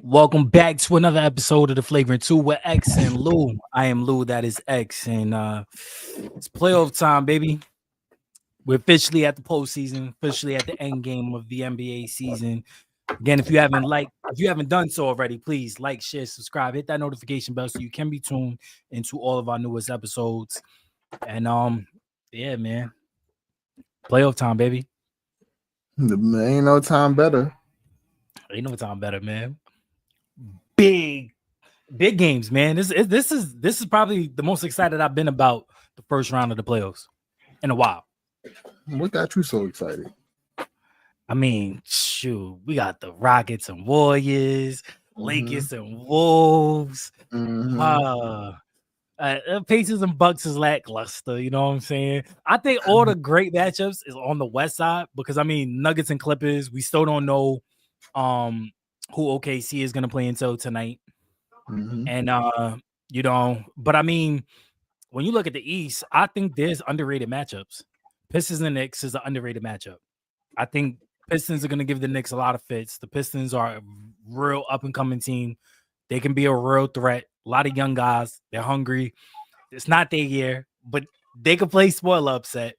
Welcome back to another episode of the Flagrant 2 with X and Lou. I am Lou, that is X, and it's playoff time, baby. We're officially at the postseason, officially at the end game of the NBA season. Again, if you haven't done so already, please like, share, subscribe, hit that notification bell so you can be tuned into all of our newest episodes. And yeah, man, playoff time, baby. Ain't no time better. Ain't no time better, man. Big games, man. This is probably the most excited I've been about the first round of the playoffs in a while. What got you so excited? I mean, shoot, we got the Rockets and Warriors, Lakers and Wolves. Pacers and Bucks is lackluster. You know what I'm saying? I think all the great matchups is on the West side because I mean Nuggets and Clippers. We still don't know who OKC is gonna play until tonight. And but I mean, when you look at the East, I think there's underrated matchups. Pistons and Knicks is an underrated matchup. I think Pistons are going to give the Knicks a lot of fits. The Pistons are a real up-and-coming team. They can be a real threat. A lot of young guys. They're hungry. It's not their year, but they can play spoiler upset.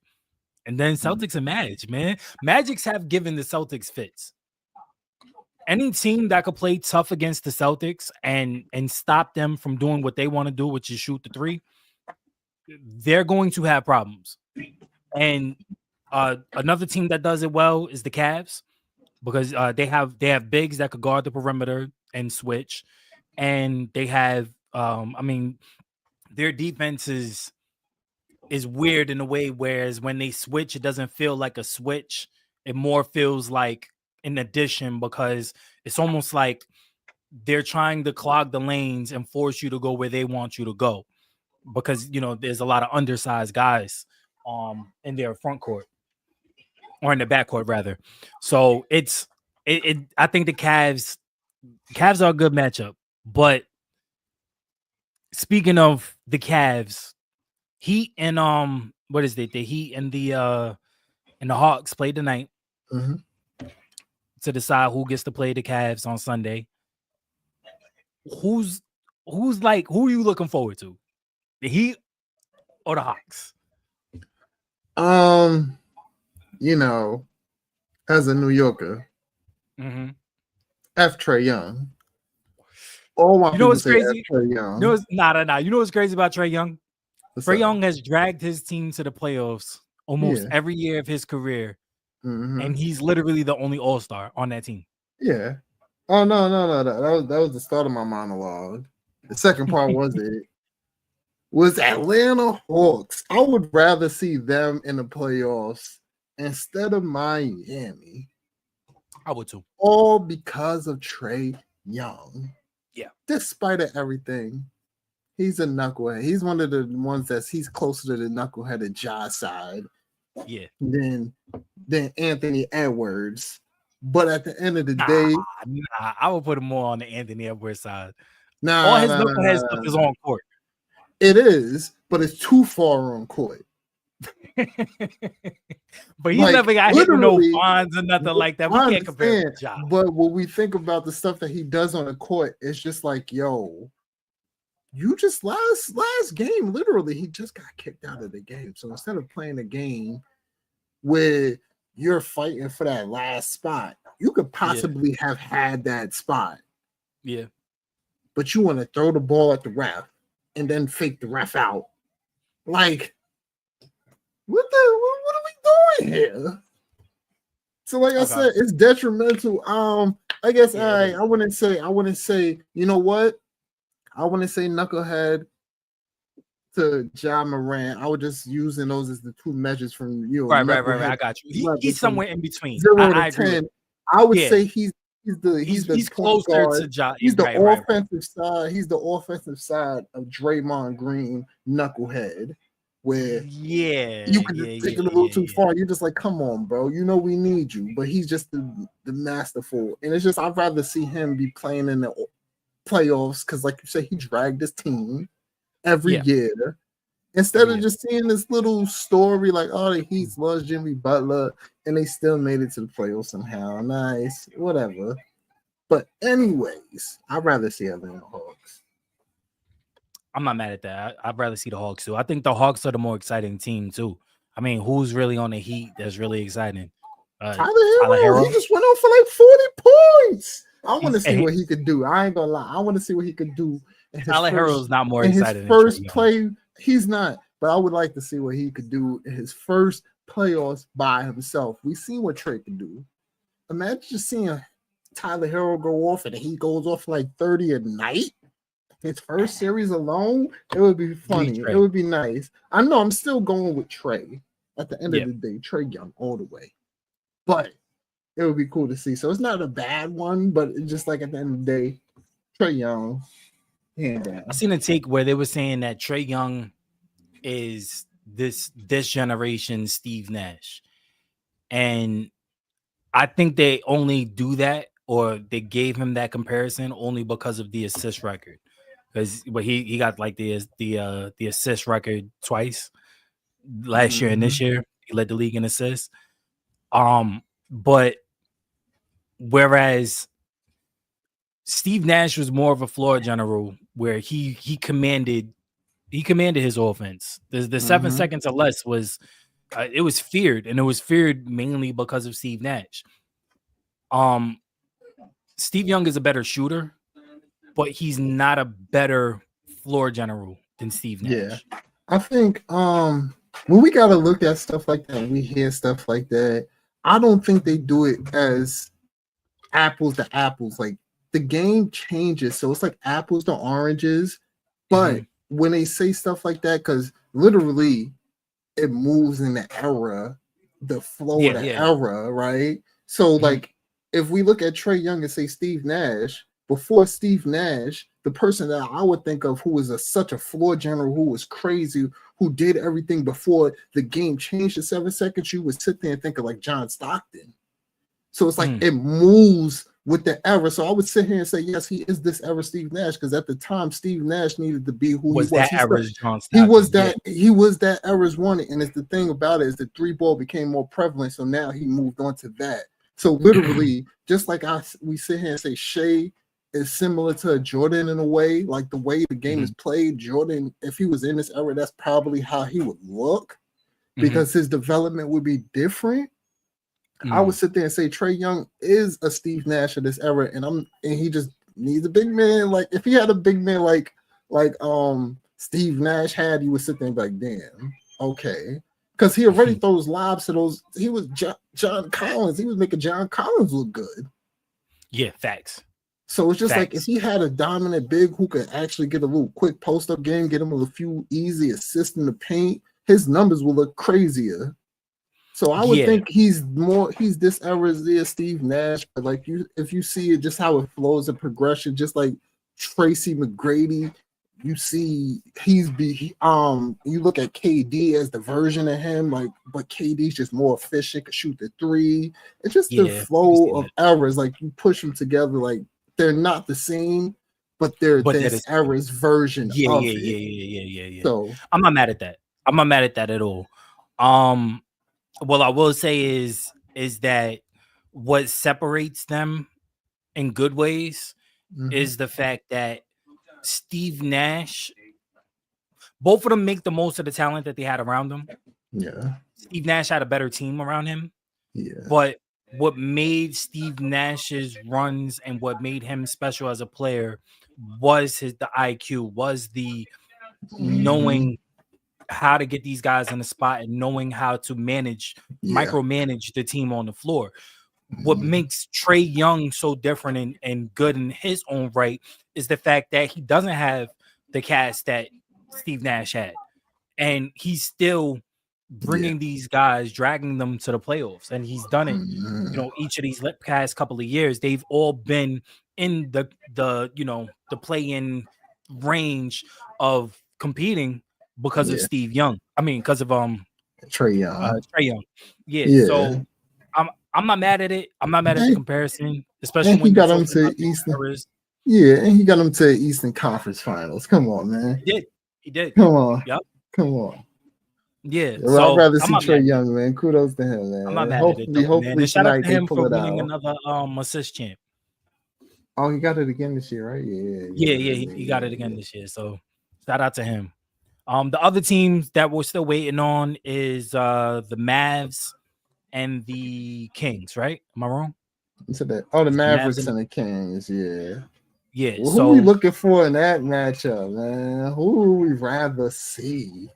And then Celtics and Magic, man. Magics have given the Celtics fits. Any team that could play tough against the Celtics and stop them from doing what they want to do, which is shoot the three, they're going to have problems. And another team that does it well is the Cavs because they have bigs that could guard the perimeter and switch, and they have their defense is weird in a way. Whereas when they switch, it doesn't feel like a switch; it more feels like an addition because it's almost like they're trying to clog the lanes and force you to go where they want you to go because there's a lot of undersized guys in their front court or in the back court rather. So I think the Cavs are a good matchup. But speaking of the Cavs, Heat and what is it? The Heat and the Hawks play tonight to decide who gets to play the Cavs on Sunday. Who are you looking forward to? The Heat or the Hawks? As a New Yorker, F. Trae Young. All my people say crazy? F. Trae Young. You know what's crazy about Trae Young? Trae Young has dragged his team to the playoffs almost every year of his career, and he's literally the only All-Star on that team. Yeah. Oh no. That was the start of my monologue. The second part was Atlanta Hawks. I would rather see them in the playoffs instead of Miami. I would too. All because of Trae Young. Yeah. Despite of everything, he's a knucklehead. He's one of the ones he's closer to the knucklehead at Ja side. Yeah. Than Anthony Edwards. But at the end of the day, I would put him more on the Anthony Edwards side. All his knucklehead stuff is on court. It is, but it's too far on court. But he's never got hit with no bonds or nothing like that. We can't compare to Ja. But when we think about the stuff that he does on the court, it's just like, yo, you just last game, literally, he just got kicked out of the game. So instead of playing a game where you're fighting for that last spot, you could possibly have had that spot. Yeah. But you want to throw the ball at the ref and then fake the ref out. Like, what are we doing here? So, like I said, it's detrimental. I guess I wouldn't say, you know what? I wouldn't say knucklehead to Ja Morant. I was just using those as the two measures from you. Right. I got you. He's somewhere in between. 0 to 10. I would say he's closer to Ja. He's the offensive side. He's the offensive side of Draymond Green knucklehead, where you can just take it a little too far. You're just like, come on, bro. You know we need you, but he's just the masterful. And it's just I'd rather see him be playing in the playoffs because, like you said, he dragged his team every year. Instead of just seeing this little story like, oh, the Heat lost Jimmy Butler and they still made it to the playoffs somehow. Nice, whatever. But anyways, I'd rather see Atlanta Hawks. I'm not mad at that. I'd rather see the Hawks too. I think the Hawks are the more exciting team too. I mean, who's really on the Heat that's really exciting? Tyler Herro. He just went on for like 40 points. I want to see what he could do. I ain't gonna lie. I want to see what he could do. Tyler Herro's not more exciting. His first play, he's not. But I would like to see what he could do in his first playoffs by himself. We seen what Trey could do. Imagine just seeing Tyler Herro go off and he goes off like 30 a night. His first series alone, it would be funny. It would be nice. I know I'm still going with Trey. At the end of the day, Trey Young all the way. But it would be cool to see. So it's not a bad one, but it's just like at the end of the day, Trey Young, hand down. I seen a take where they were saying that Trey Young is this generation's Steve Nash. And I think they only do that, or they gave him that comparison only because of the assist record. Because he got like the assist record twice last year and this year. He led the league in assists. But whereas Steve Nash was more of a floor general, where he commanded his offense. The 7 seconds or less was it was feared, and it was feared mainly because of Steve Nash. Steve Young is a better shooter, but he's not a better floor general than Steve Nash. Yeah, I think when we got to look at stuff like that, and we hear stuff like that, I don't think they do it as apples to apples. Like the game changes, so it's like apples to oranges. But when they say stuff like that, because literally it moves in the era, the flow of the era, right? So like if we look at Trey Young and say Steve Nash, before Steve Nash, the person that I would think of who was such a floor general, who was crazy, who did everything before the game changed to 7 seconds, you would sit there and think of like John Stockton. So it's like it moves with the era. So I would sit here and say, yes, he is this era Steve Nash, because at the time Steve Nash needed to be who was. He was. That era's John Stockton. He was that era's one. And it's the thing about it is the 3-ball became more prevalent. So now he moved on to that. So literally, just like we sit here and say Shea is similar to Jordan in a way, like the way the game is played. Jordan, if he was in this era, that's probably how he would look, because his development would be different. I would sit there and say Trey Young is a Steve Nash of this era, and he just needs a big man. Like if he had a big man like Steve Nash had, you would sit there and be like, damn, okay. Because he already throws lobs to those. He was John Collins. He was making John Collins look good. Yeah, facts. So it's just like if he had a dominant big who could actually get a little quick post-up game, get him a few easy assists in the paint, his numbers will look crazier. So I would think he's this era's Steve Nash, but like if you see it, just how it flows, and progression, just like Tracy McGrady, you see you look at KD as the version of him, like, but KD's just more efficient, could shoot the 3. It's just the flow of eras, like you push them together, like they're not the same, but they're this era's version of it. Yeah. So I'm not mad at that. I'm not mad at that at all. What I will say is that what separates them in good ways is the fact that Steve Nash, both of them make the most of the talent that they had around them. Yeah. Steve Nash had a better team around him. Yeah. But what made Steve Nash's runs and what made him special as a player was the IQ, was the knowing how to get these guys in the spot and knowing how to micromanage the team on the floor. What makes Trey Young so different and good in his own right is the fact that he doesn't have the cast that Steve Nash had. And he's still bringing these guys, dragging them to the playoffs. And he's done it, each of these past couple of years, they've all been in the play-in range of competing because of Steve Young. I mean, because of Trey Young. Yeah. So I'm not mad at it. I'm not mad at the comparison, especially when he got him to Eastern. Yeah, and he got him to Eastern Conference Finals. Come on, man. He did. Come on. Yep. Come on. Yeah. So I'd rather see Trey Young, man. Kudos to him, man. I'm not mad at it. Hopefully shout out to him for winning another assist champ. Oh, he got it again this year, right? He got it again this year. So shout out to him. The other teams that we're still waiting on is the Mavs and the Kings, right? Am I wrong? So that the Mavericks and the Kings, yeah. Well, so who we looking for in that matchup, man? Who would we rather see?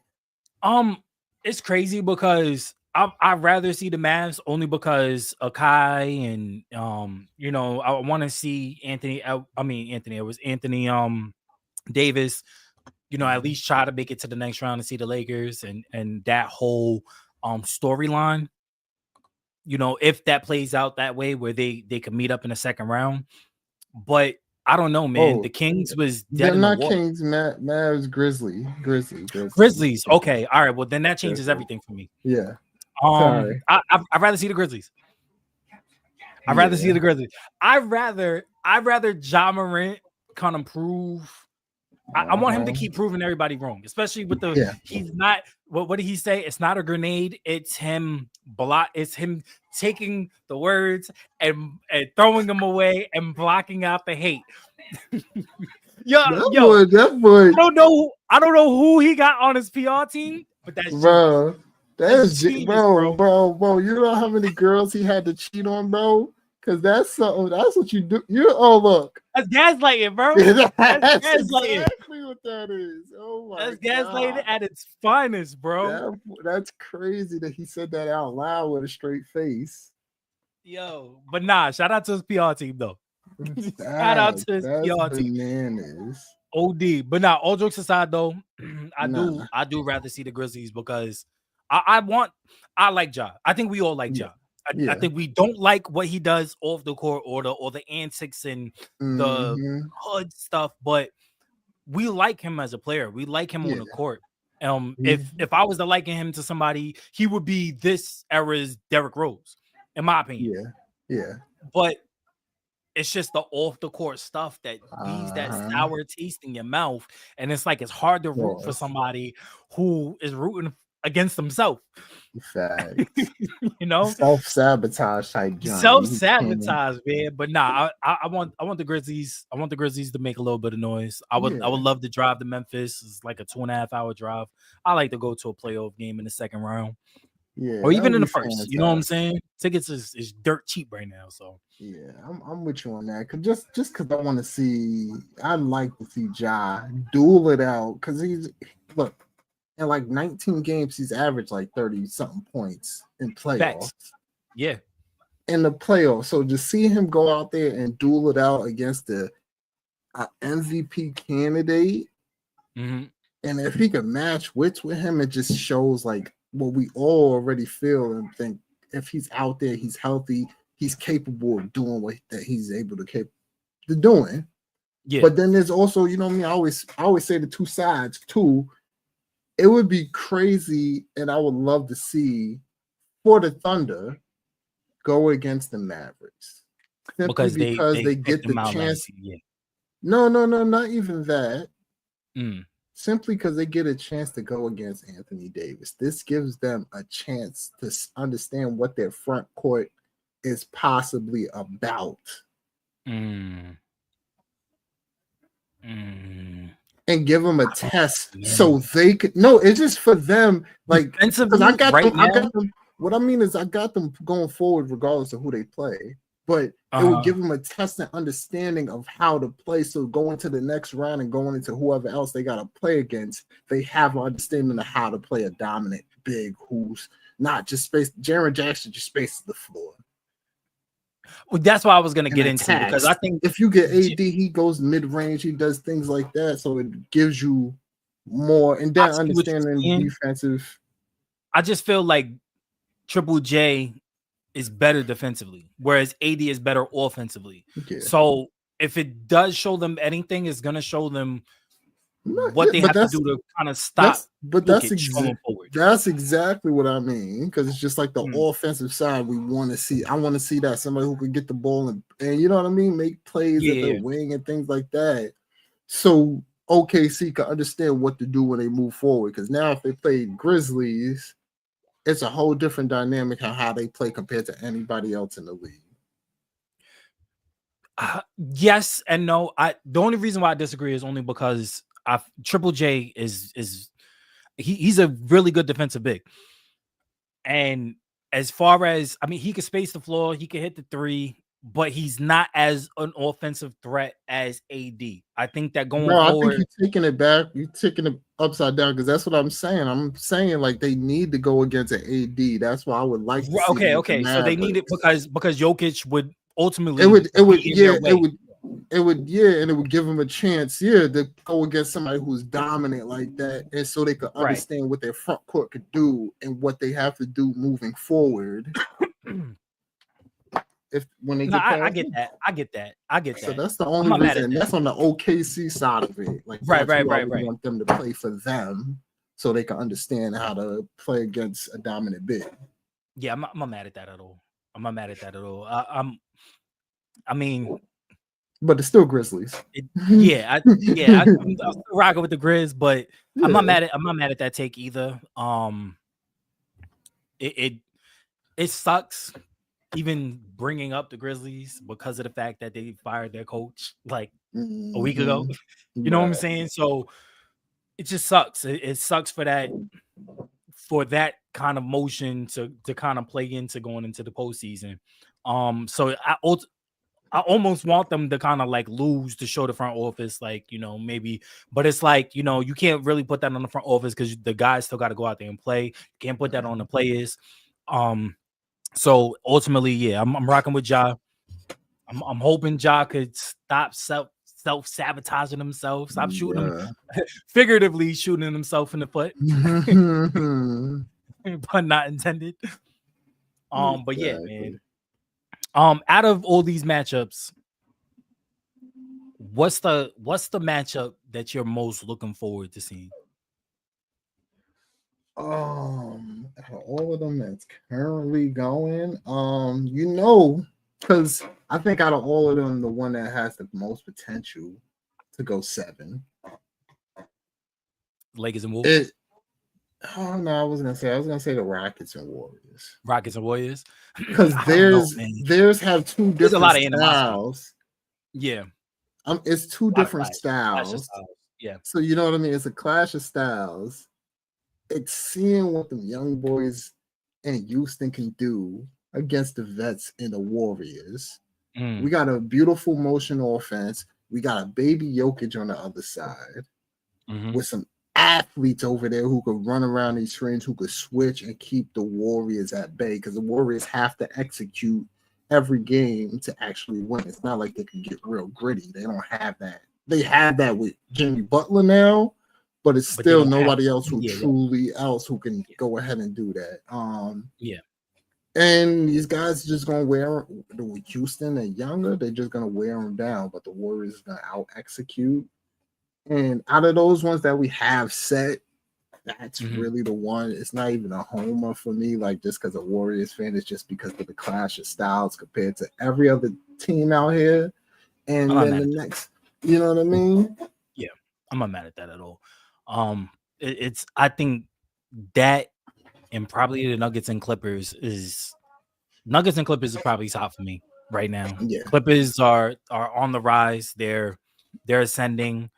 It's crazy because I'd rather see the Mavs only because Akai and I want to see Anthony Davis, at least try to make it to the next round and see the Lakers and that whole storyline. If that plays out that way where they could meet up in the second round. But I don't know, man. The Kings was dead. They're not Kings, Mavs, Grizzlies. Okay, all right. Well, then that changes everything for me. Yeah. I'd rather see the Grizzlies. I'd rather see the Grizzlies. I'd rather Ja Morant kind of prove. I want him to keep proving everybody wrong, especially with he's not. What did he say? It's not a grenade. It's him It's him taking the words and throwing them away and blocking out the hate. That boy. I don't know who he got on his PR team, but that's bro. That's bro. You know how many girls he had to cheat on, bro? Because that's something. That's what you do. Look. That's gaslighting, bro. That's gaslighting. Exactly what that is. Oh my God. That's gaslighting at its finest, bro. That's crazy that he said that out loud with a straight face. Yo, but nah, shout out to his PR team though. Shout out to his PR team. OD. But nah, all jokes aside though, I do rather see the Grizzlies because I like Ja. I think we all like Ja. I think we don't like what he does off the court or the antics and the hood stuff, but we like him as a player. We like him on the court. If I was to liken him to somebody, he would be this era's Derrick Rose, in my opinion. Yeah. But it's just the off the court stuff that leaves that sour taste in your mouth, and it's like it's hard to root for somebody who is rooting against himself. Self-sabotage type. Self-sabotage, man. But nah, I want the Grizzlies. I want the Grizzlies to make a little bit of noise. I would love to drive to Memphis. It's like a 2.5 hour drive. I like to go to a playoff game in the second round. Yeah, or even in the first. Fantastic. You know what I'm saying? Tickets is dirt cheap right now. So yeah, I'm with you on that. Cause just because I want to see, I'd like to see Ja duel it out. Cause look. In like 19 games, he's averaged like 30-something points in playoffs. Facts. Yeah. In the playoffs. So to see him go out there and duel it out against the MVP candidate, and if he could match wits with him, it just shows like what we all already feel and think. If he's out there, he's healthy, he's capable of doing what that he's able to doing. Yeah. But then there's also, you know what I mean? I always say the two sides too. It would be crazy, and I would love to see for the Thunder go against the Mavericks because they get the chance. No, not even that. Simply because they get a chance to go against Anthony Davis. This gives them a chance to understand what their front court is possibly about. And give them a test so they could. No, it's just for them. Like, because I got them. What I mean is, I got them going forward regardless of who they play. But it will give them a test and understanding of how to play. So going to the next round and going into whoever else they got to play against, they have an understanding of how to play a dominant big who's not just space. Jaren Jackson just spaces the floor. Well, that's what I was going to get into, because I think if you get AD, he goes mid-range, he does things like that, so it gives you more and then understanding defensive. I just feel like Triple J is better defensively, whereas AD is better offensively. Okay. So if it does show them anything, it's going to show them what they have to do to kind of stop. That's exactly what I mean, because it's just like the offensive side we want to see. I want to see that somebody who can get the ball and you know what I mean, make plays at the wing and things like that. So OKC can understand what to do when they move forward. Because now if they play Grizzlies, it's a whole different dynamic on how they play compared to anybody else in the league. Yes and no. The only reason why I disagree is only because Triple J is he's a really good defensive big. And as far as, I mean, he can space the floor, he can hit the three, but he's not as an offensive threat as AD. I think that going forward, I think you're taking it back. You're taking it upside down because that's what I'm saying. I'm saying like they need to go against an AD. That's why I would like to see. Okay. So they need it because Jokic would ultimately it would give them a chance to go against somebody who's dominant like that, and so they could understand what their front court could do and what they have to do moving forward. When they I get that. So that's the only reason. That's on the OKC side of it. Like right. Want them to play for them so they can understand how to play against a dominant big. Yeah, I'm not mad at that at all. I'm not mad at that at all. I mean, but it's still Grizzlies. I'm rocking with the Grizz, but yeah. I'm not mad at that take either. It sucks even bringing up the Grizzlies because of the fact that they fired their coach like a week ago. You know what I'm saying? So it just sucks. It sucks for that kind of motion to kind of play into going into the postseason. So I almost want them to kind of like lose to show the front office, like, maybe, but it's like, you can't really put that on the front office because the guys still got to go out there and play. You can't put that on the players. So ultimately, I'm rocking with Ja. I'm hoping Ja could stop self-sabotaging himself, stop shooting him, figuratively shooting himself in the foot. Pun not intended. But yeah, man. Out of all these matchups, what's the matchup that you're most looking forward to seeing? Out of all of them that's currently going, because I think out of all of them, the one that has the most potential to go 7. Lakers and Wolves. Oh no, I was gonna say the Rockets and Warriors. Rockets and Warriors, because theirs have two different a lot of styles. Yeah, it's two different styles. Yeah, so you know what I mean. It's a clash of styles. It's seeing what the young boys in Houston can do against the vets and the Warriors. We got a beautiful motion offense. We got a baby Jokic on the other side with some athletes over there who could run around these screens, who could switch and keep the Warriors at bay, because the Warriors have to execute every game to actually win. It's not like they can get real gritty. They don't have that. They have that with Jimmy Butler now, but it's still nobody else who who can go ahead and do that. And these guys are just gonna wear Houston and younger. They're just gonna wear them down, but the Warriors are gonna out execute. And out of those ones that we have set, that's really the one. It's not even a homer for me, like just because a Warriors fan. It's just because of the clash of styles compared to every other team out here. And then the next, you know what I mean? Yeah, I'm not mad at that at all. I think that and probably the Nuggets and Clippers is probably top for me right now. Yeah. Clippers are on the rise. They're ascending.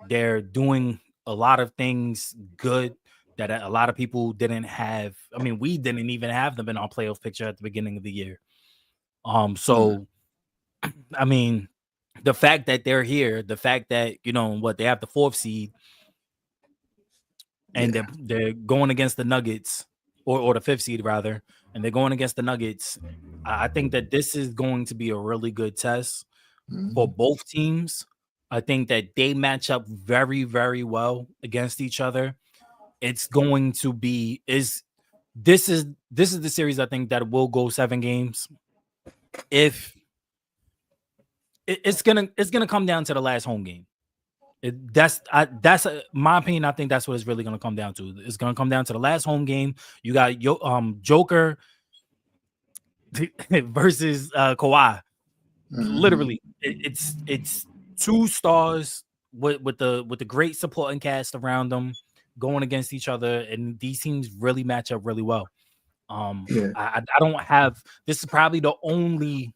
They're doing a lot of things good that a lot of people didn't have. I mean, we didn't even have them in our playoff picture at the beginning of the year. So I mean, the fact that they're here, the fact that they have the 4th seed, and they're going against the Nuggets, or the 5th seed rather, and they're going against the Nuggets. I think that this is going to be a really good test for both teams. I think that they match up very, very well against each other. It's going to be this is the series I think that will go 7 games. If it's gonna come down to the last home game. That's my opinion. I think that's what it's really gonna come down to. It's gonna come down to the last home game. You got Joker versus Kawhi. Literally, it's 2 stars with the great supporting cast around them going against each other, and these teams really match up really well. I don't have. This is probably the only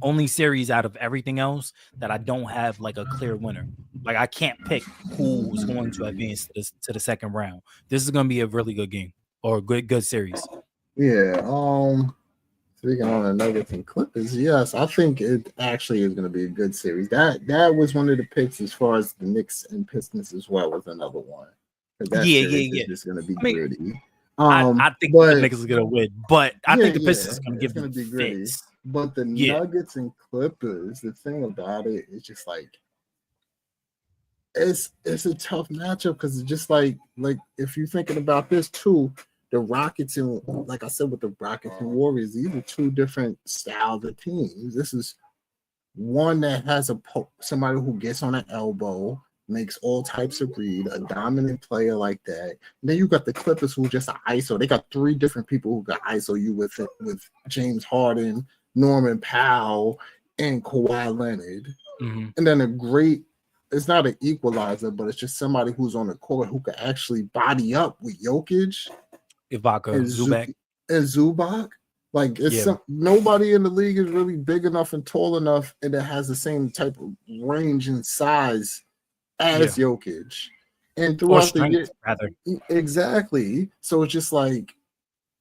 only series out of everything else that I don't have like a clear winner. Like I can't pick who's going to advance to the second round. This is going to be a really good game or a good series. Yeah. Speaking on the Nuggets and Clippers, yes, I think it actually is going to be a good series. That was one of the picks as far as the Knicks and Pistons as well was another one. That series is just going to be gritty. I think the Knicks is going to win, but I think the Pistons are going to give them be gritty. fits. But the Nuggets and Clippers, the thing about it is just like it's a tough matchup because it's just like if you're thinking about this too. The Rockets and, like I said, with the Rockets and Warriors, these are two different styles of teams. This is one that has somebody who gets on an elbow, makes all types of read, a dominant player like that. And then you got the Clippers who just ISO. They got three different people who got ISO you with James Harden, Norman Powell, and Kawhi Leonard. Mm-hmm. And then it's not an equalizer, but it's just somebody who's on the court who could actually body up with Jokic. Ibaka, Zubac. Like nobody in the league is really big enough and tall enough and that has the same type of range and size as Jokic. And throughout the year, exactly. So it's just like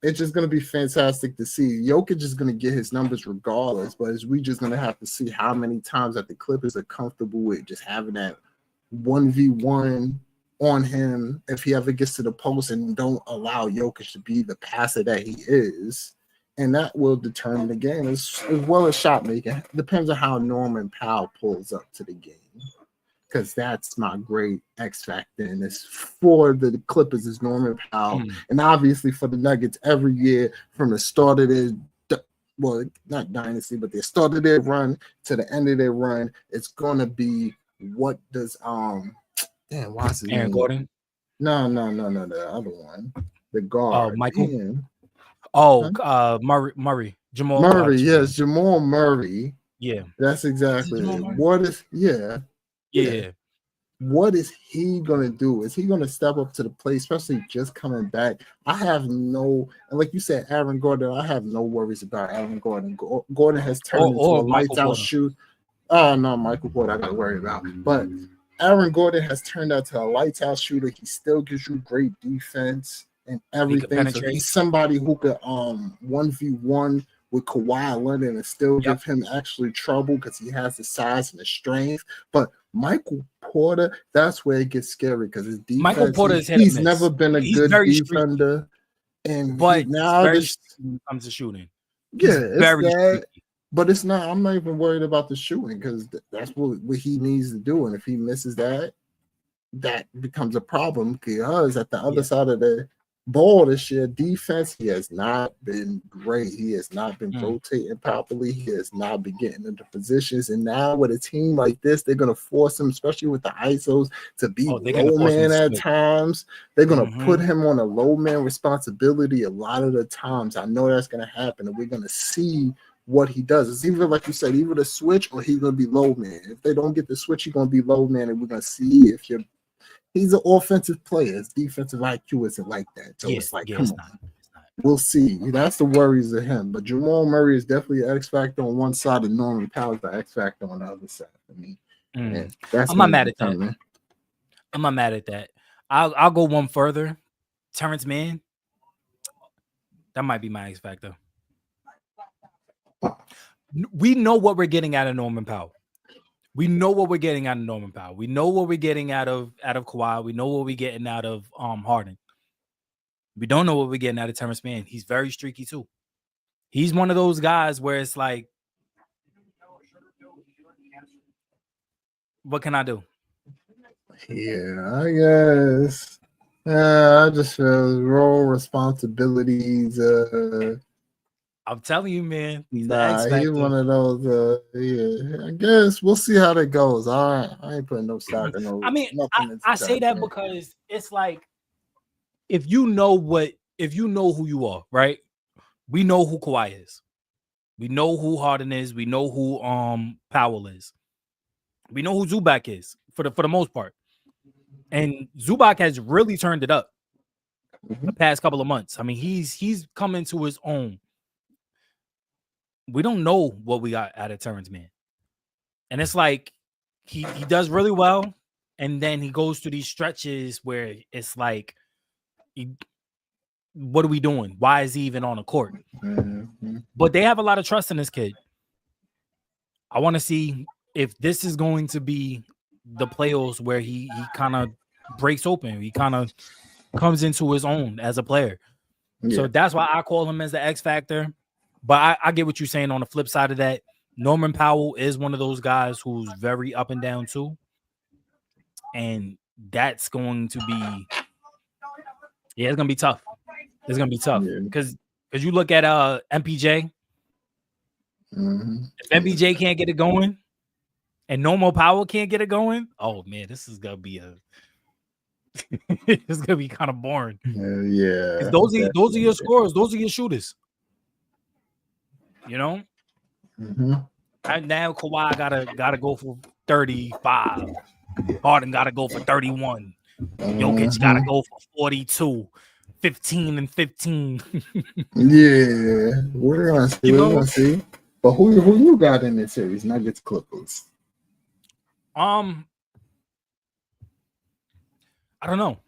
it's just going to be fantastic to see. Jokic is going to get his numbers regardless, but we just going to have to see how many times that the Clippers are comfortable with just having that 1v1 on him if he ever gets to the post and don't allow Jokic to be the passer that he is. And that will determine the game as well as shot making. Depends on how Norman Powell pulls up to the game. Because that's my great X factor. And it's for the Clippers is Norman Powell. And obviously for the Nuggets every year from the start of their not dynasty, but they started their run to the end of their run, it's gonna be what does what's his Aaron name? Gordon? No, the other one. The guard. Michael? Murray. Jamal Murray, yes, Jamal Murray. Yeah. That's exactly it. What is what is he gonna do? Is he gonna step up to the plate, especially just coming back? I have and like you said, Aaron Gordon, I have no worries about Aaron Gordon. Gordon has turned into a lights out shoot. Oh no, Michael Porter I gotta worry about. But Aaron Gordon has turned out to a lights out shooter. He still gives you great defense and everything. So he's somebody who could 1v1 with Kawhi Leonard and still give him actually trouble because he has the size and the strength. But Michael Porter, that's where it gets scary because his defense. Michael Porter he's never been a good defender, but now this comes to shooting. Yeah, it's that. But it's not. I'm not even worried about the shooting because that's what he needs to do. And if he misses that, that becomes a problem because at the other side of the ball this year, defense, he has not been great. He has not been rotating properly. He has not been getting into positions. And now with a team like this, they're going to force him, especially with the ISOs, to be low man at times. They're going to put him on a low man responsibility a lot of the times. I know that's going to happen, and we're going to see what he does. It's either, like you said, either the switch or he's going to be low man. If they don't get the switch, he's going to be low man, and we're going to see if he's an offensive player. His defensive IQ isn't like that. So it's like, come on. We'll see. That's the worries of him. But Jamal Murray is definitely an X factor on one side, and Norman Powell is the X factor on the other side. I mean, I'm not mad at that. I'm not mad at that. I'll go one further. Terrence Mann. That might be my X factor. We know what we're getting out of Norman Powell. We know what we're getting out of Norman Powell. We know what we're getting out of Kawhi. We know what we're getting out of Harden. We don't know what we're getting out of Terrence Mann. He's very streaky too. He's one of those guys where it's like, what can I do? Yeah, I guess. I just feel role responsibilities. I'm telling you, man. He's one of those. I guess we'll see how that goes. I ain't putting no stock in no. I mean, I say that because it's like, if you know who you are, right? We know who Kawhi is. We know who Harden is. We know who Powell is. We know who Zubac is for the most part. And Zubac has really turned it up the past couple of months. I mean, he's come into his own. we don't know what we got out of Terrence Mann. And it's like he does really well, and then he goes through these stretches where it's like, what are we doing? Why is he even on the court? Mm-hmm. But they have a lot of trust in this kid. I want to see if this is going to be the playoffs where he kind of breaks open. He kind of comes into his own as a player. Yeah. So that's why I call him as the X factor. But I get what you're saying on the flip side of that. Norman Powell is one of those guys who's very up and down too. And that's going to be, it's going to be tough. It's going to be tough because you look at MPJ. Mm-hmm. If MPJ can't get it going and Norman Powell can't get it going, oh man, this is going to be it's going to be kind of boring. Yeah. Those are your scorers. Those are your shooters. You know? Mm-hmm. Right now, Kawhi gotta go for 35. Harden gotta go for 31. Jokic gotta go for 42. 15 and 15. Yeah, we're gonna see. We're gonna see. But who you got in this series? Nuggets, Clippers. I don't know.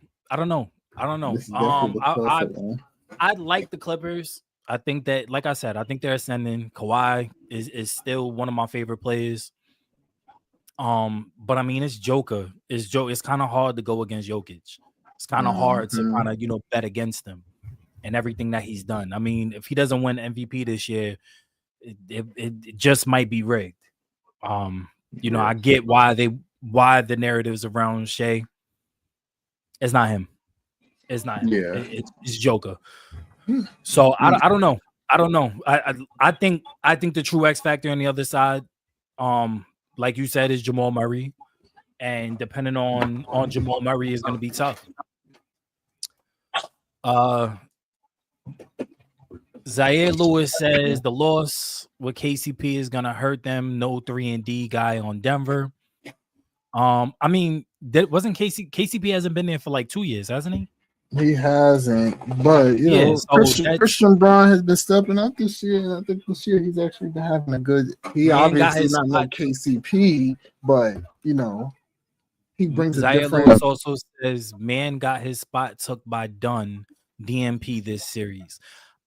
I like the Clippers. I think that, like I said, I think they're ascending. Kawhi is still one of my favorite players. But I mean, it's Joker. It's kind of hard to go against Jokic. It's kind of hard to kind of, bet against him and everything that he's done. I mean, if he doesn't win MVP this year, it just might be rigged. I get why the narratives around Shea. It's not him. It's not him. Yeah. It's Joker. So I don't know. I think the true X factor on the other side, like you said, is Jamal Murray, and depending on Jamal Murray is going to be tough. Zaire Lewis says the loss with KCP is going to hurt them. No 3-and-D guy on Denver. I mean, wasn't KCP hasn't been there for like 2 years, hasn't he? He hasn't, but Christian Braun has been stepping up this year, and I think this year he's actually been having a good. He obviously not like KCP, but he brings a different. Lewis also says Man got his spot took by Dunn DMP this series.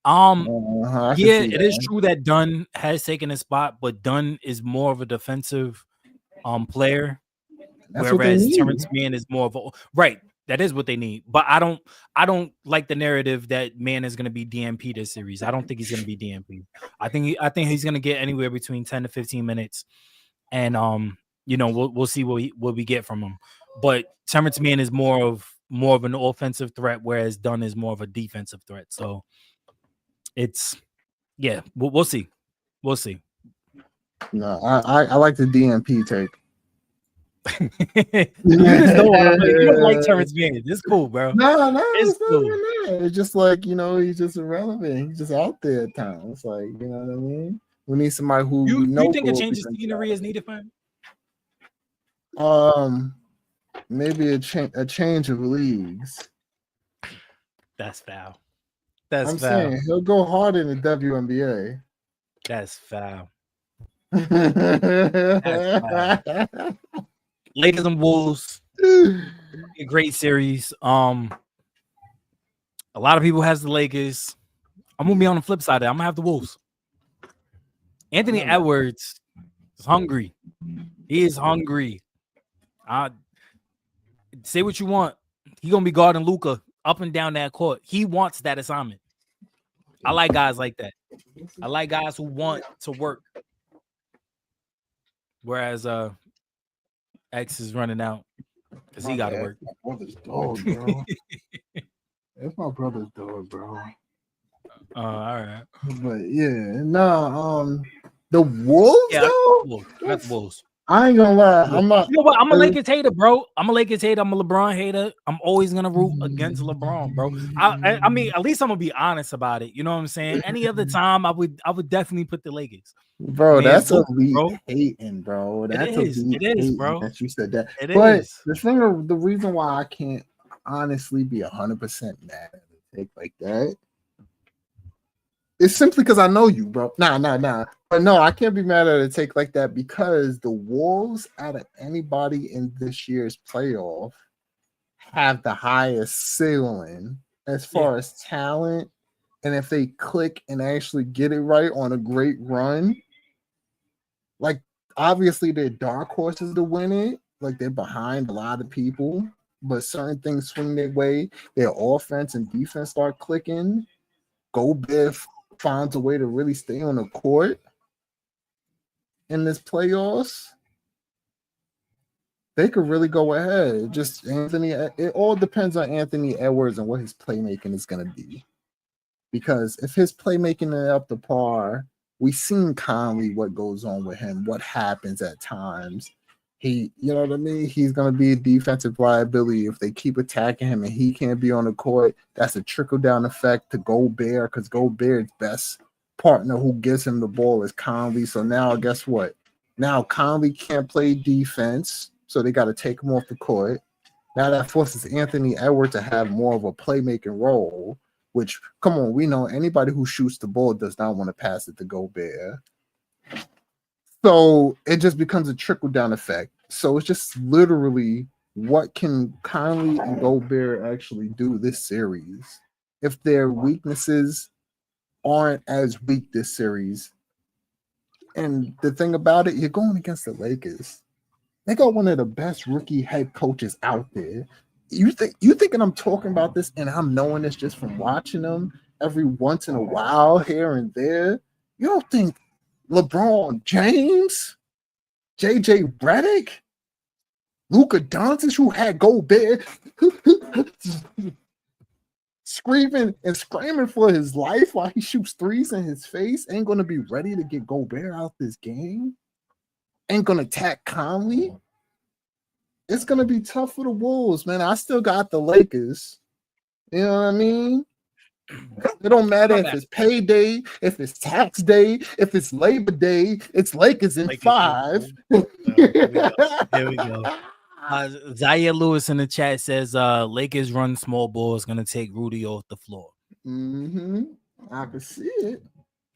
It is true that Dunn has taken his spot, but Dunn is more of a defensive player, whereas Terrence Mann is more of a right. That is what they need, but I don't like the narrative that Man is going to be DMP this series. I don't think he's going to be DMP. I think he's going to get anywhere between 10 to 15 minutes, and we'll see what we get from him. But Terrence Mann is more of an offensive threat, whereas Dunn is more of a defensive threat. So we'll see. No, I like the DMP take. You don't like Terrence Mann. It's cool, bro. No, it's cool. It's just like he's just irrelevant. He's just out there at times. It's like what I mean. We need somebody who you think a change of scenery is needed for him. Maybe a change of leagues. That's foul. I'm saying he'll go hard in the WNBA. That's foul. That's foul. Lakers and Wolves, a great series. A lot of people has the Lakers. I'm gonna be on the flip side of that. I'm gonna have the Wolves. Anthony Edwards is hungry. He is hungry. Say what you want. He's gonna be guarding Luka up and down that court. He wants that assignment. I like guys like that. I like guys who want to work. Whereas X is running out because he got to work. My brother's dog, bro. That's my brother's dog, bro. All right. But the Wolves. Yeah, that's Wolves. I ain't gonna lie. I'm not. You know what? I'm a Lakers hater, bro. I'm a Lakers hater. I'm a LeBron hater. I'm always gonna root against LeBron, bro. I mean, at least I'm gonna be honest about it. You know what I'm saying? Any other time, I would definitely put the Lakers. Bro, that's elite hating, bro. It is, bro. That you said that. The reason why I can't honestly be 100% mad at a take like that It's simply because I know you, bro. Nah. But no, I can't be mad at a take like that because the Wolves, out of anybody in this year's playoff, have the highest ceiling as far as talent. And if they click and actually get it right on a great run, like obviously they're dark horses to win it. Like they're behind a lot of people, but certain things swing their way. Their offense and defense start clicking. Gobert finds a way to really stay on the court in this playoffs. They could really go ahead. Just Anthony, it all depends on Anthony Edwards and what his playmaking is going to be. Because if his playmaking is up to par, we've seen Conley, what goes on with him, what happens at times. He, you know what I mean? He's going to be a defensive liability if they keep attacking him and he can't be on the court. That's a trickle-down effect to Gobert because Gobert's best partner who gives him the ball is Conley. So now guess what? Now Conley can't play defense, so they got to take him off the court. Now that forces Anthony Edwards to have more of a playmaking role, which, come on, we know anybody who shoots the ball does not want to pass it to Gobert. So it just becomes a trickle-down effect. So it's just literally what can Conley and Gobert actually do this series if their weaknesses aren't as weak this series. And the thing about it, you're going against the Lakers. They got one of the best rookie head coaches out there. You thinking I'm talking about this and I'm knowing this just from watching them every once in a while here and there? You don't think LeBron James, JJ Redick, Luka Doncic, who had Gobert screaming and screaming for his life while he shoots threes in his face, ain't going to be ready to get Gobert out this game? Ain't going to attack Conley? It's going to be tough for the Wolves, man. I still got the Lakers. You know what I mean? It don't matter if it's payday, if it's tax day, if it's Labor Day. It's Lakers in 5. There we go. Zaire Lewis in the chat says Lakers run small ball is going to take Rudy off the floor. I can see it.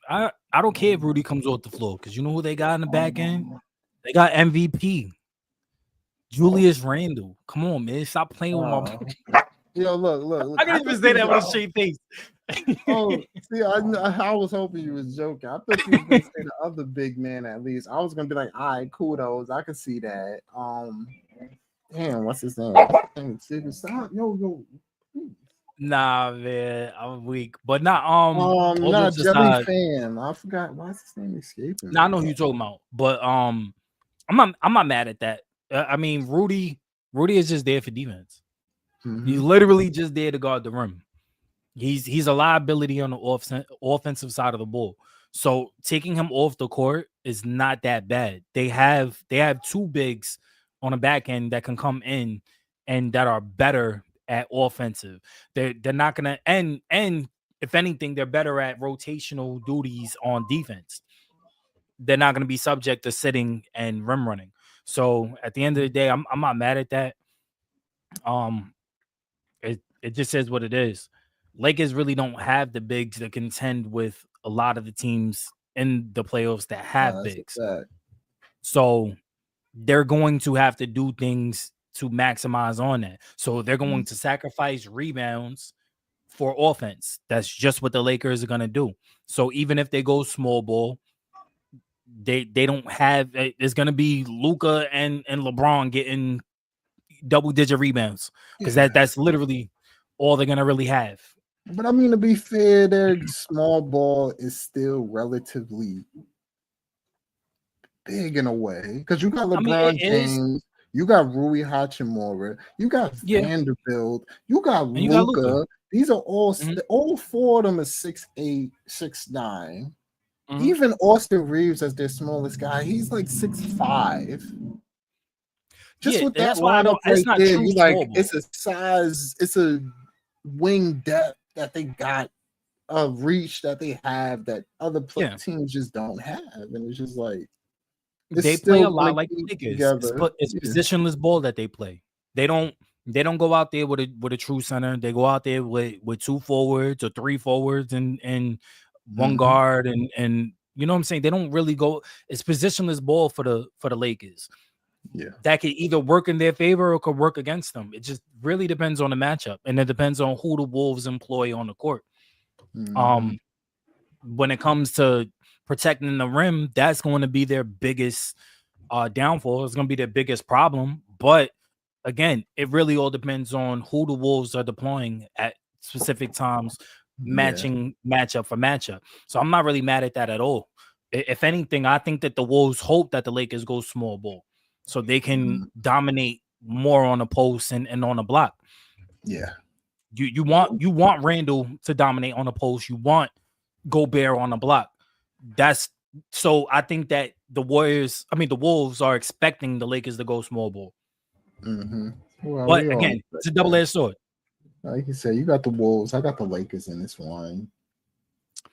I don't care if Rudy comes off the floor because you know who they got in the back end? They got MVP. Julius Randle. Come on, man. Stop playing with my... Yo, look. I can't even say that with a straight face. See, I was hoping you was joking. I thought you was going to say the other big man at least. I was going to be like, all right, kudos. I can see that. Damn, what's his name? Yo. Nah, man, I'm weak. But not Jelly Fan. I forgot. Why is his name escaping? Nah, I know who you're talking about. But I'm not mad at that. I mean, Rudy is just there for defense. He's literally just there to guard the rim. He's a liability on the offensive side of the ball. So taking him off the court is not that bad. They have 2 bigs on the back end that can come in and that are better at offensive. They're not gonna and if anything, they're better at rotational duties on defense. They're not gonna be subject to sitting and rim running. So at the end of the day, I'm not mad at that. It just says what it is. Lakers really don't have the bigs to contend with a lot of the teams in the playoffs that have bigs. So they're going to have to do things to maximize on that. So they're going to sacrifice rebounds for offense. That's just what the Lakers are going to do. So even if they go small ball, they don't have, it's going to be Luka and LeBron getting double-digit rebounds because that's literally all they're going to really have. But I mean, to be fair, their small ball is still relatively big in a way because you got LeBron James, you got Rui Hachimura, you got Vanderbilt, you got Luka. These are all 4 of them is 6'8", 6'9". Even Austin Reeves as their smallest guy, he's like 6'5". Just with that lineup right there, you like it's a size, it's a wing depth that they got, a reach that they have that other teams just don't have, and it's just like they play a lot like Lakers. It's positionless ball that they play. They don't go out there with a true center. They go out there with 2 forwards or 3 forwards and one guard, and you know what I'm saying? They don't really go. It's positionless ball for the Lakers. Yeah, that could either work in their favor or could work against them. It just really depends on the matchup, and it depends on who the Wolves employ on the court. When it comes to protecting the rim, that's going to be their biggest downfall. It's going to be their biggest problem. But again, it really all depends on who the Wolves are deploying at specific times, matching matchup for matchup. So I'm not really mad at that at all. If anything, I think that the Wolves hope that the Lakers go small ball so they can dominate more on the post and on the block. Yeah. You want Randall to dominate on the post. You want Gobert on the block. That's so I think that the Wolves are expecting the Lakers to go small ball. Well, but again, it's a double-edged sword. Like you said, you got the Wolves. I got the Lakers in this one.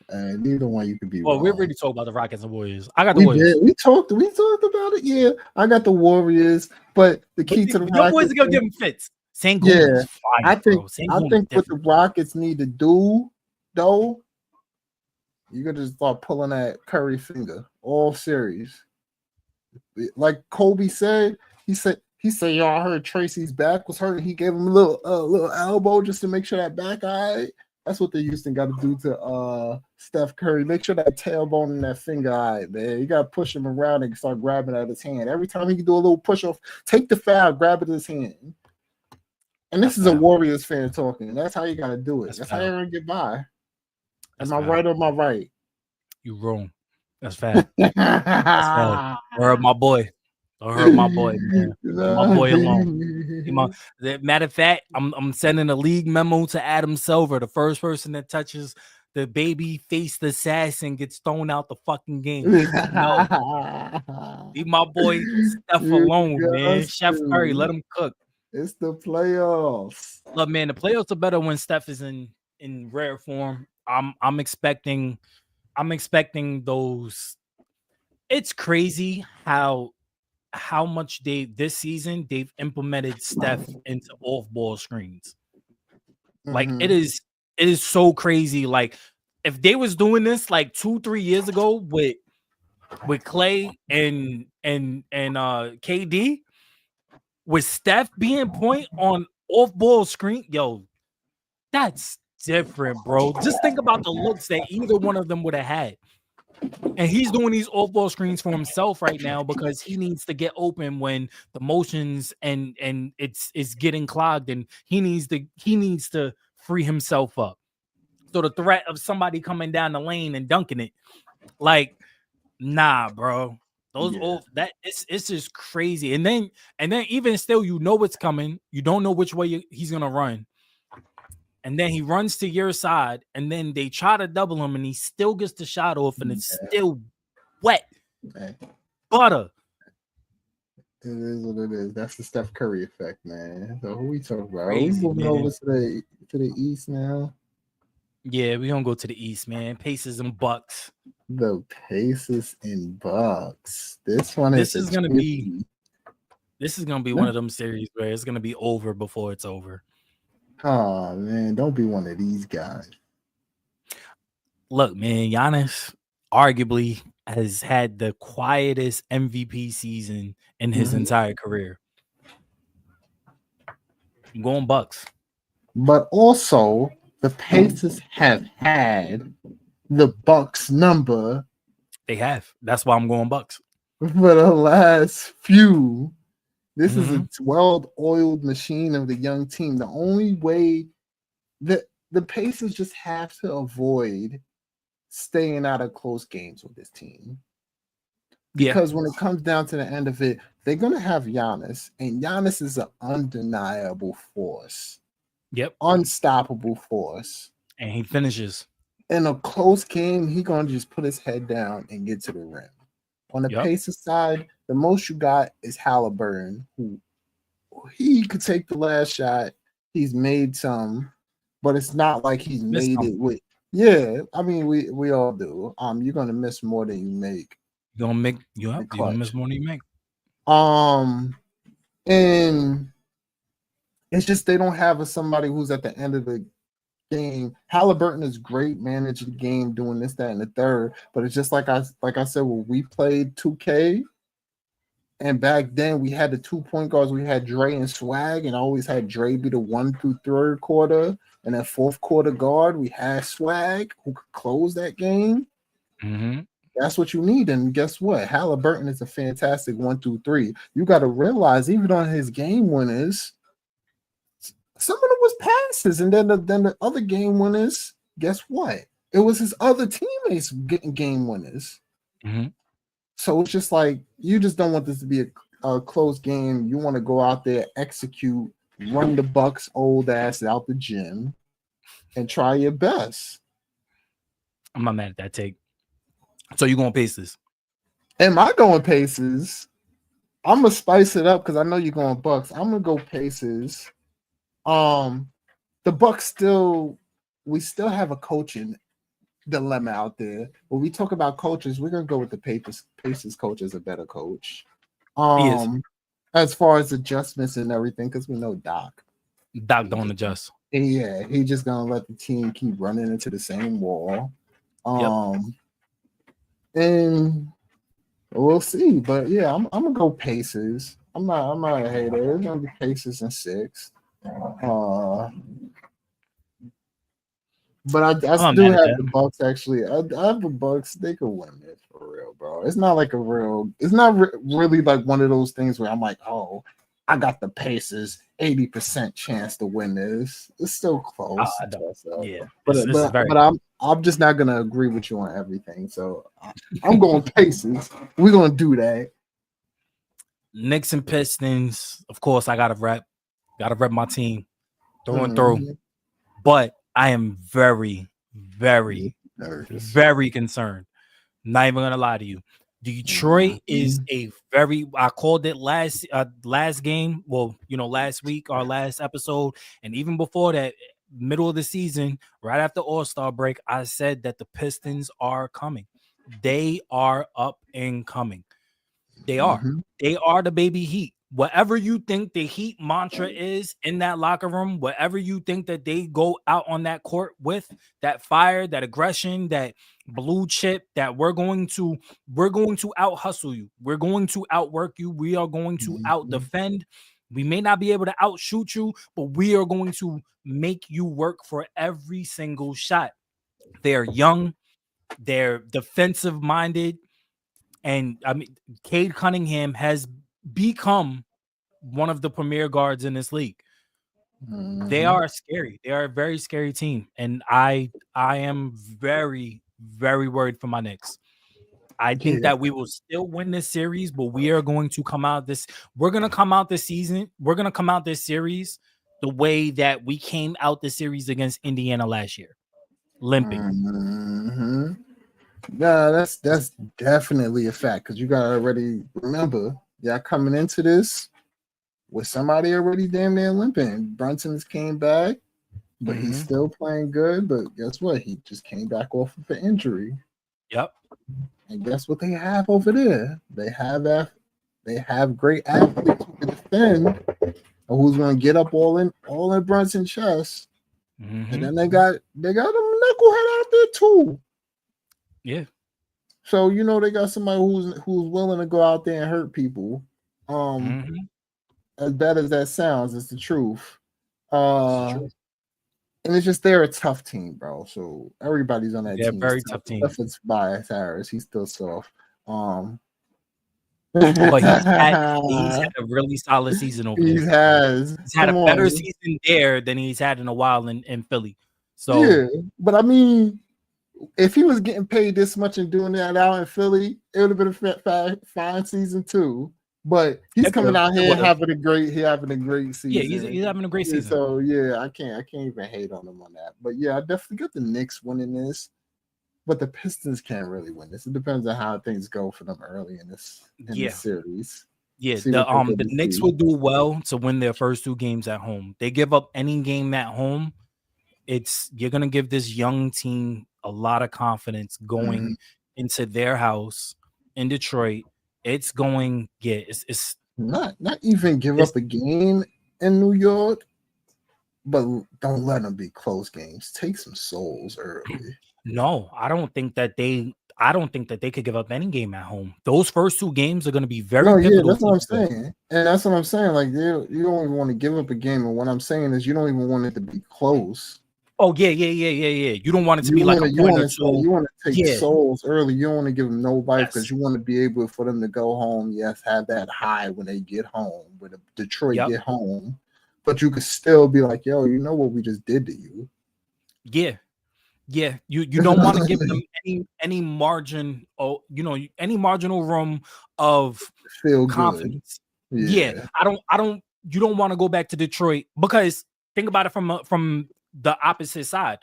And neither one you could be wrong. We already talked about the Rockets and Warriors. I got the Warriors. We talked about it. Yeah, I got the Warriors. But the key to the Rockets, boys are gonna give them fits. Fire, I think what the Rockets need to do, though, you're gonna just start pulling that Curry finger all series. Like Kobe said, he said, y'all heard Tracy's back was hurt. He gave him a little elbow just to make sure that back eye. That's what the Houston got to do to Steph Curry. Make sure that tailbone and that finger eye, man. You got to push him around and start grabbing at his hand. Every time he can do a little push off, take the foul, grab it in his hand. And this is a Warriors fan talking. That's how you got to do it. That's how you're going to get by. Am I right or am I right? You wrong. That's fact. That's fact. Or my boy. I heard my boy, man. My boy alone. Matter of fact, I'm sending a league memo to Adam Silver. The first person that touches the baby faced assassin gets thrown out the fucking game. Leave my boy Steph alone, man. Chef Curry, let him cook. It's the playoffs. Look, man, the playoffs are better when Steph is in rare form. I'm expecting those. It's crazy how much this season they've implemented Steph into off-ball screens. Like it is so crazy. Like if they was doing this like 2-3 years ago with Clay and KD, with Steph being point on off-ball screen, that's different, bro. Just think about the looks that either one of them would have had. And he's doing these off-ball screens for himself right now because he needs to get open when the motions and it's getting clogged, and he needs to free himself up. So the threat of somebody coming down the lane and dunking it, like, nah, bro. It's just crazy. And then even still, it's coming. You don't know which way he's gonna run. And then he runs to your side, and then they try to double him, and he still gets the shot off, and it's still wet. Butter. It is what it is. That's the Steph Curry effect, man. So who we talking about? Crazy, we moving over to the East now. Yeah, we gonna go to the East, man. Pacers and Bucks. The Pacers and Bucks. This is gonna be one of them series where it's gonna be over before it's over. Oh, man, don't be one of these guys. Look, man, Giannis arguably has had the quietest MVP season in his entire career. I'm going Bucks. But also, the Pacers have had the Bucks number. They have. That's why I'm going Bucks. For the last few. This is a well-oiled machine of the young team. The only way that the Pacers just have to avoid staying out of close games with this team. Because when it comes down to the end of it, they're going to have Giannis, and Giannis is an undeniable force. Yep. Unstoppable force. And he finishes. In a close game, he's going to just put his head down and get to the rim. On the Pacers side, the most you got is Halliburton, who he could take the last shot. He's made some, but it's not like he's made it with. Yeah, I mean, we all do. You're gonna miss more than you make. You're gonna miss more than you make. And it's just they don't have somebody who's at the end of the game. Halliburton is great, manage the game, doing this, that, and the third. But it's just like I said, when we played 2K, and back then we had the 2 point guards. We had Dre and Swag, and always had Dre be the 1 through 3rd quarter, and then 4th quarter guard. We had Swag who could close that game. Mm-hmm. That's what you need. And guess what? Halliburton is a fantastic 1 through 3. You got to realize, even on his game winners, some of them was passes, and then the other game winners, guess what? It was his other teammates getting game winners. Mm-hmm. So it's just like, you just don't want this to be a close game. You want to go out there, execute, run the Bucks old ass out the gym, and try your best. I'm not mad at that take. So you going Pacers? Am I going Pacers? I'm gonna spice it up because I know you're going Bucks. I'm gonna go Pacers. The Bucks we still have a coaching dilemma out there. When we talk about coaches, we're gonna go with the Pacers coach as a better coach. As far as adjustments and everything, because we know Doc don't adjust. Yeah, he's just gonna let the team keep running into the same wall. And we'll see. But yeah, I'm gonna go Pacers. I'm not a hater. It's gonna be Pacers in 6. But I do have the Bucks. Actually, I have the Bucks. They could win it for real, bro. It's not like it's not really like one of those things where I'm like, oh, I got the Pacers 80% chance to win this. It's still close. Yeah, but I'm just not gonna agree with you on everything. So I'm going Pacers. We're gonna do that. Knicks and Pistons. Of course, I gotta rep my team through and through. But I am very, very, very concerned. Not even gonna lie to you. Detroit is I called it last game. Well, last week, our last episode, and even before that, middle of the season, right after All-Star break, I said that the Pistons are coming. They are up and coming. They are. They are the baby Heat. Whatever you think the Heat mantra is in that locker room, whatever you think that they go out on that court with, that fire, that aggression, that blue chip, that we're going to out hustle you. We're going to outwork you. We are going to out defend. We may not be able to outshoot you, but we are going to make you work for every single shot. They're young, they're defensive minded, and I mean, Cade Cunningham has become one of the premier guards in this league. They are scary. They are a very scary team, and I am very, very worried for my Knicks. I think that we will still win this series, but we are going to come out this. We're going to come out this season. We're going to come out this series the way that we came out the series against Indiana last year, limping. Yeah, that's definitely a fact, because you gotta already remember, coming into this with somebody already damn near limping. Brunson's came back, but he's still playing good. But guess what? He just came back off of an injury. Yep. And guess what they have over there? They have great athletes who can defend, or who's gonna get up all in Brunson's chest. And then they got a knucklehead out there too. Yeah. So they got somebody who's willing to go out there and hurt people. As bad as that sounds, it's the truth. And it's just, they're a tough team, bro. So everybody's on that team. Very tough team. Except it's Tobias Harris. He's still soft. But he's had a really solid season over there. He's had a better season there than he's had in a while in Philly. So yeah, but I mean, if he was getting paid this much and doing that out in Philly, it would have been a fine season too. But he's coming out here having a great season. Yeah, he's having a great season. So yeah, I can't even hate on him on that. But yeah, I definitely got the Knicks winning this. But the Pistons can't really win this. It depends on how things go for them early in this series. Yeah, the Knicks will do well to win their first 2 games at home. They give up any game at home, you're gonna give this young team a lot of confidence going into their house in Detroit. It's going, it's not even give up a game in New York. but don't let them be close games. Take some souls early. No, I don't think that they could give up any game at home. Those first 2 games are going to be very pivotal. That's what I'm saying. And that's what I'm saying. Like, you don't even want to give up a game. And what I'm saying is you don't even want it to be close. Oh, yeah. You don't want it to be like a point or two. You want to take souls early. You don't want to give them no life because you want to be able for them to go home. Yes, have that high when they get home, when Detroit get home. But you could still be like, yo, you know what we just did to you. Yeah. Yeah, you don't want to give them any margin, any marginal room of feel confidence. Good. Yeah, you don't want to go back to Detroit because think about it from the opposite side.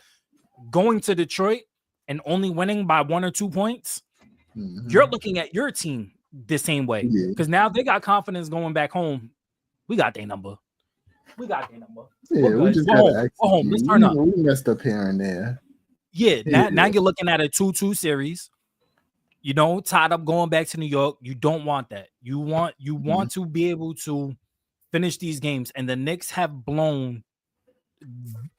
Going to Detroit and only winning by 1 or 2 points, you're looking at your team the same way because now they got confidence going back home. We got their number. Yeah, we just got to execute. Let's turn up. We messed up here and there. Yeah, now you're looking at a 2-2 series, tied up going back to New York. You don't want that. You want to be able to finish these games. And the Knicks have blown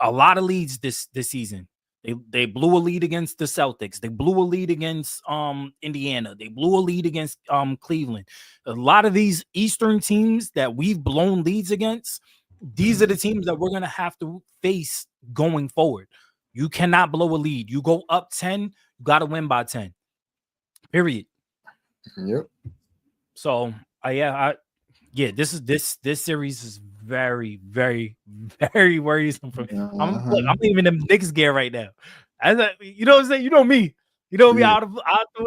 a lot of leads this season. They blew a lead against the Celtics. They blew a lead against Indiana. They blew a lead against Cleveland. A lot of these Eastern teams that we've blown leads against, these are the teams that we're going to have to face going forward. You cannot blow a lead. You go up 10, you got to win by 10. Period. Yep. So, this series is very, very, very worrisome for me. I'm even in Knicks gear right now. You know what I'm saying? You know me. You know me out of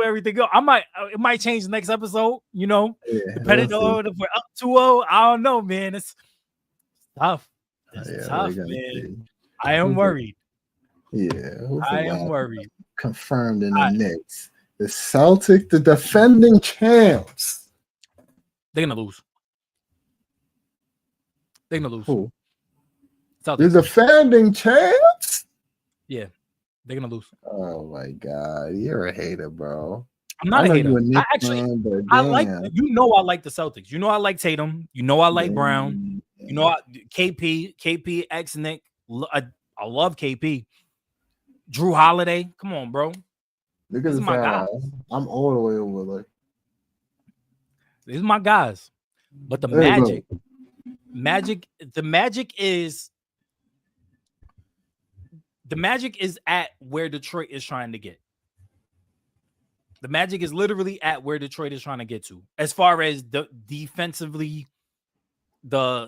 everything else. It might change the next episode, depending on if we're up 2-0. I don't know, man. It's tough. It's tough, man. I am worried. Yeah, I am worried. Confirmed in the Knicks. The Celtics, the defending champs. They're gonna lose. They're gonna lose. Who? Celtics. The defending champs? Yeah, they're gonna lose. Oh my god, you're a hater, bro. I'm not a hater. I like. I like the Celtics. I like Tatum. I like Brown. KP, ex-Nick. I love KP. Drew Holiday, come on, bro. Look at my guys. I'm all the way over there. These are my guys. But the Magic is at where Detroit is trying to get. The Magic is literally at where Detroit is trying to get to. As far as defensively, they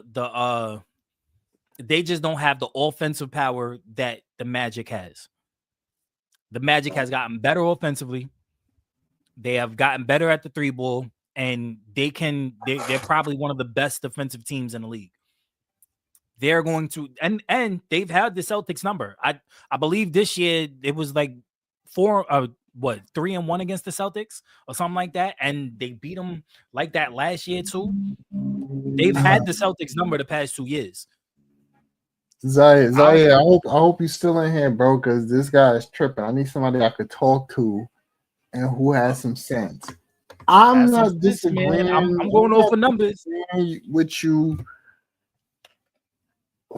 just don't have the offensive power that the Magic has. The Magic has gotten better offensively. They have gotten better at the 3-ball, and they're probably one of the best defensive teams in the league. They're going to and they've had the Celtics number. I believe this year it was like 3-1 against the Celtics or something like that, and they beat them like that last year too. They've had the Celtics number the past 2 years. Zaya, I hope you're still in here, bro, because this guy is tripping. I need somebody I could talk to and who has some sense. I'm not disagreeing. I'm going over numbers with you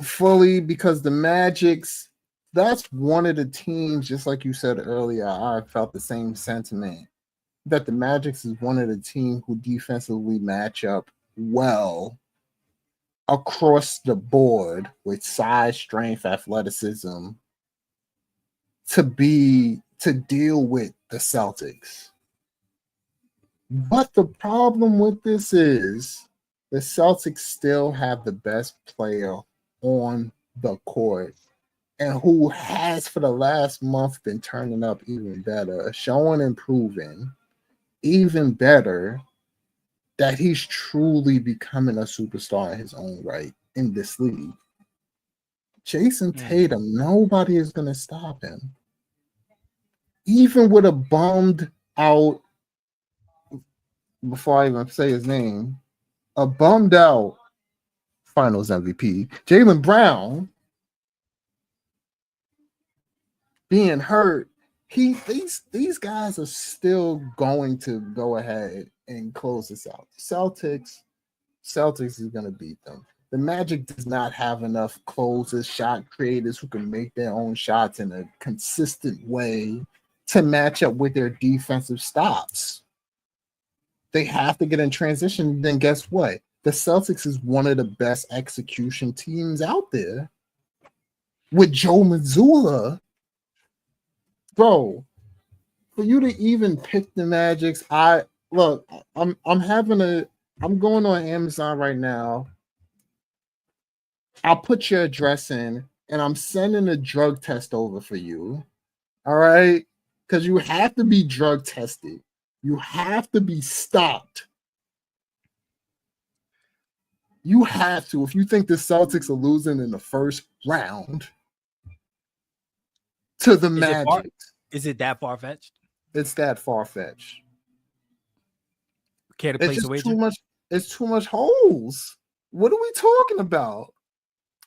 fully because the Magic's, that's one of the teams, just like you said earlier, I felt the same sentiment, that the Magic's is one of the teams who defensively match up well across the board with size, strength, athleticism to deal with the Celtics. But the problem with this is the Celtics still have the best player on the court and who has for the last month been turning up even better, showing and proving even better that he's truly becoming a superstar in his own right in this league. Jason Tatum, nobody is going to stop him. Even with a bummed out, before I even say his name, a bummed out Finals MVP, Jaylen Brown, being hurt, these guys are still going to go ahead and close this out. Celtics is going to beat them. The Magic does not have enough closers, shot creators who can make their own shots in a consistent way to match up with their defensive stops. They have to get in transition. Then guess what? The Celtics is one of the best execution teams out there. With Joe Mazzulla, bro, for you to even pick the Magics, I'm going on Amazon right now. I'll put your address in and I'm sending a drug test over for you. All right? Because you have to be drug tested. You have to be stopped. You have to. If you think the Celtics are losing in the first round to the Magic. Is it that far-fetched? It's that far-fetched. Care to place a wager? It's too much holes. What are we talking about?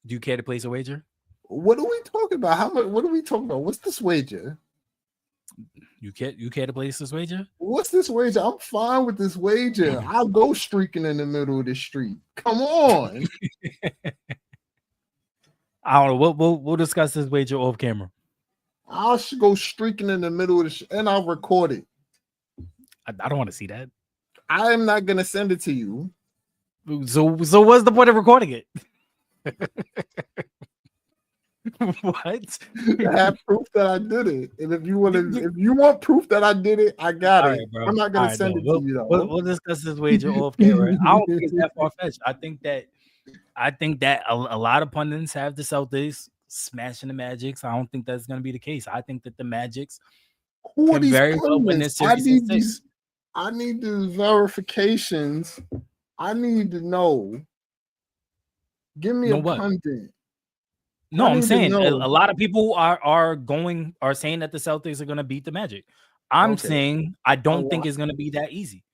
Do you care to place a wager? What are we talking about? How much? What are we talking about? What's this wager? You care to place this wager? What's this wager? I'm fine with this wager. I'll go streaking in the middle of the street. Come on. I don't know. We'll discuss this wager off camera. I'll go streaking in the middle of the and I'll record it. I don't want to see that. I am not gonna send it to you. So what's the point of recording it? What? I have proof that I did it, and if you want proof that I did it, I got it. Right, I'm not gonna send it to you though. We'll discuss this wager off camera. I don't think it's that far fetched. I think that a lot of pundits have the Celtics smashing the Magics. I don't think that's gonna be the case. I think that the Magics can very well win this series. I need the verifications. I need to know. Give me a pundit. No, I'm saying a lot of people are saying that the Celtics are going to beat the Magic. I'm saying I don't think it's going to be that easy.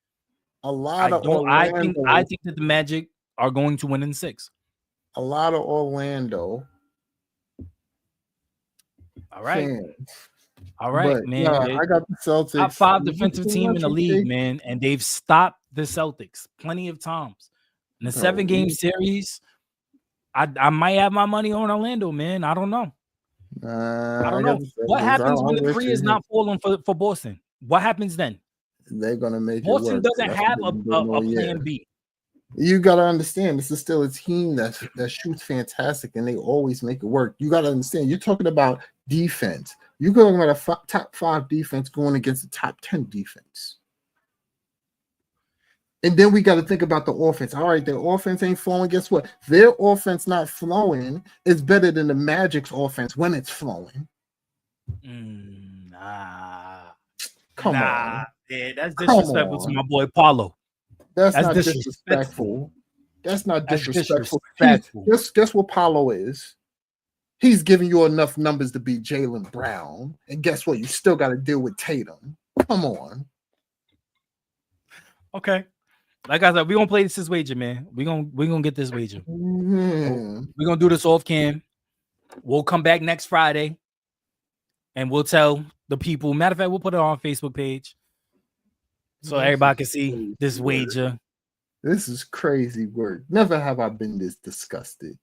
I think that the Magic are going to win in 6. A lot of Orlando. All right. Fans. All right, man. I got the Celtics. Top 5 defensive team in the league, man, and they've stopped the Celtics plenty of times. In a 7-game series, I might have my money on Orlando, man. I don't know. I don't know. What happens when the 3 is not falling for Boston? What happens then? They're gonna make Boston it work. Doesn't have a plan B. You gotta understand, this is still a team that shoots fantastic, and they always make it work. You gotta understand. You're talking about defense. You're talking about a top 5 defense going against a top 10 defense. And then we got to think about the offense. All right, their offense ain't flowing. Guess what? Their offense not flowing is better than the Magic's offense when it's flowing. Come on. Yeah, that's disrespectful to my boy Paulo. That's not disrespectful. That's not disrespectful. Guess what Paulo is? He's giving you enough numbers to beat Jaylen Brown. And guess what? You still got to deal with Tatum. Come on. Okay. Like I said, we're gonna play this wager, man. We're gonna get this wager. We're gonna do this off cam. We'll come back next Friday and we'll tell the people. Matter of fact, we'll put it on our Facebook page so everybody can see this wager. This is crazy work. Never have I been this disgusted.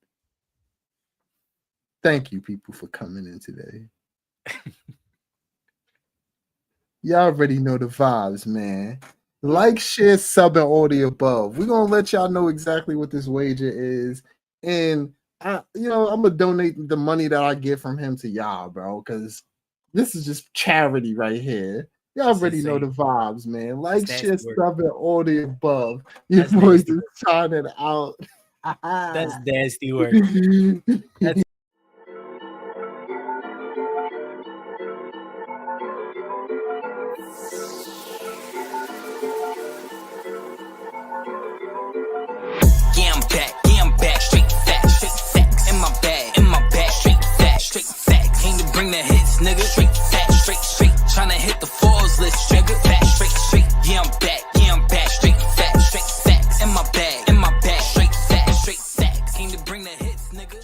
Thank you, people, for coming in today. Y'all already know the vibes, man. Like, share, sub, and all the above. We're gonna let y'all know exactly what this wager is, and I'm gonna donate the money that I get from him to y'all, bro, because this is just charity right here. Y'all already know the vibes, man. Like, share, sub, and all the above. Your boys is trying it out. That's nasty work. That's nigga, straight, tryna hit the falls list, nigga, straight, yeah, I'm back, straight facts, in my bag, straight facts, came to bring the hits, nigga,